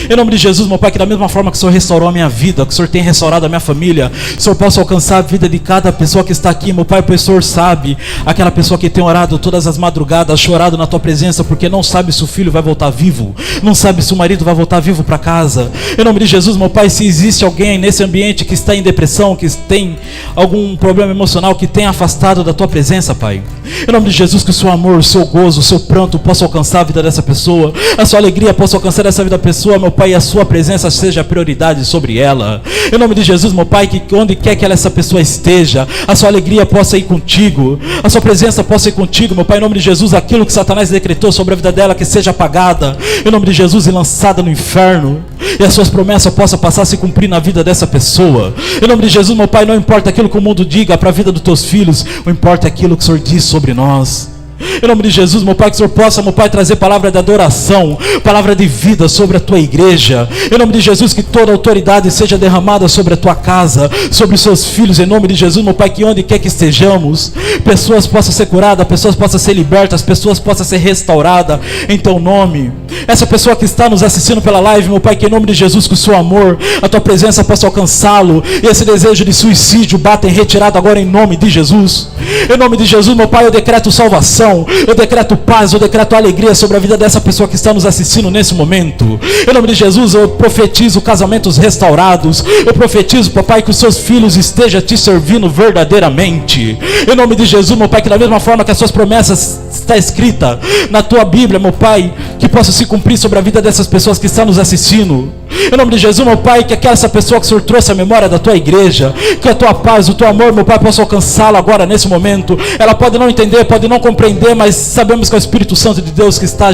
Em nome de Jesus, meu Pai, que da mesma forma que o Senhor restaurou a minha vida, que o Senhor tem restaurado a minha família, o Senhor possa alcançar a vida de cada pessoa que está aqui, meu Pai, pois o Senhor sabe, aquela pessoa que tem orado todas as madrugadas, chorado na Tua presença, porque não sabe se o filho vai voltar vivo, não sabe se o marido vai voltar vivo para casa. Em nome de Jesus, meu Pai, se existe alguém nesse ambiente que está em depressão, que tem algum problema emocional, que tem afastado da Tua presença, Pai, em nome de Jesus, que o Seu amor, o Seu gozo, o Seu pranto possa alcançar a vida dessa pessoa, a Sua alegria possa alcançar essa vida da pessoa, meu Pai, e a Sua presença seja a prioridade sobre ela. Em nome de Jesus, meu Pai, que onde quer que essa pessoa esteja, a Sua alegria possa ir contigo, a Sua presença possa ir contigo, meu Pai, em nome de Jesus, aquilo que Satanás decretou sobre a vida dela, que seja apagada, em nome de Jesus, e lançada no inferno, e as Suas promessas possam passar a se cumprir na vida dessa pessoa. Em nome de Jesus, meu Pai, não importa aquilo que o mundo diga para a vida dos Teus filhos, o importa é aquilo que o Senhor diz sobre nós. Em nome de Jesus, meu Pai, que o Senhor possa, meu Pai, trazer palavra de adoração, palavra de vida sobre a Tua igreja. Em nome de Jesus, que toda autoridade seja derramada sobre a Tua casa, sobre os Seus filhos. Em nome de Jesus, meu Pai, que onde quer que estejamos, pessoas possam ser curadas, pessoas possam ser libertas, pessoas possam ser restauradas em Teu nome. Essa pessoa que está nos assistindo pela live, meu Pai, que em nome de Jesus, que o Seu amor, a Tua presença possa alcançá-lo, e esse desejo de suicídio bata em retirada agora em nome de Jesus. Em nome de Jesus, meu Pai, eu decreto salvação, eu decreto paz, eu decreto alegria sobre a vida dessa pessoa que está nos assistindo nesse momento. Em nome de Jesus, eu profetizo casamentos restaurados, eu profetizo, papai, que os seus filhos estejam te servindo verdadeiramente. Em nome de Jesus, meu Pai, que da mesma forma que as suas promessas está escrita na tua Bíblia, meu Pai, que possa se cumprir sobre a vida dessas pessoas que estão nos assistindo. Em nome de Jesus, meu Pai, que essa pessoa que o Senhor trouxe à memória da tua igreja, que a tua paz, o teu amor, meu Pai, possa alcançá-la agora nesse momento. Ela pode não entender, pode não compreender, mas sabemos que é o Espírito Santo de Deus que está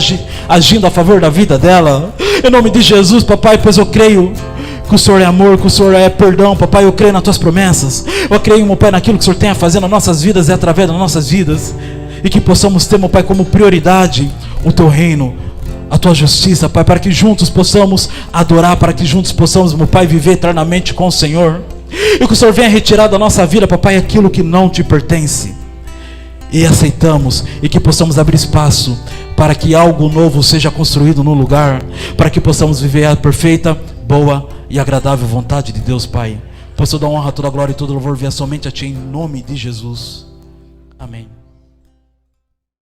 agindo a favor da vida dela. Em nome de Jesus, papai, pois eu creio que o Senhor é amor, que o Senhor é perdão, papai, eu creio nas tuas promessas. Eu creio, meu Pai, naquilo que o Senhor tem a fazer nas nossas vidas e através das nossas vidas. E que possamos ter, meu Pai, como prioridade o teu reino, a tua justiça, Pai, para que juntos possamos adorar, para que juntos possamos, meu Pai, viver eternamente com o Senhor. E que o Senhor venha retirar da nossa vida, papai, aquilo que não te pertence. e aceitamos, e que possamos abrir espaço para que algo novo seja construído no lugar, para que possamos viver a perfeita, boa e agradável vontade de Deus, Pai. Pois toda a honra, toda a glória e todo o louvor venha somente a Ti, em nome de Jesus. Amém.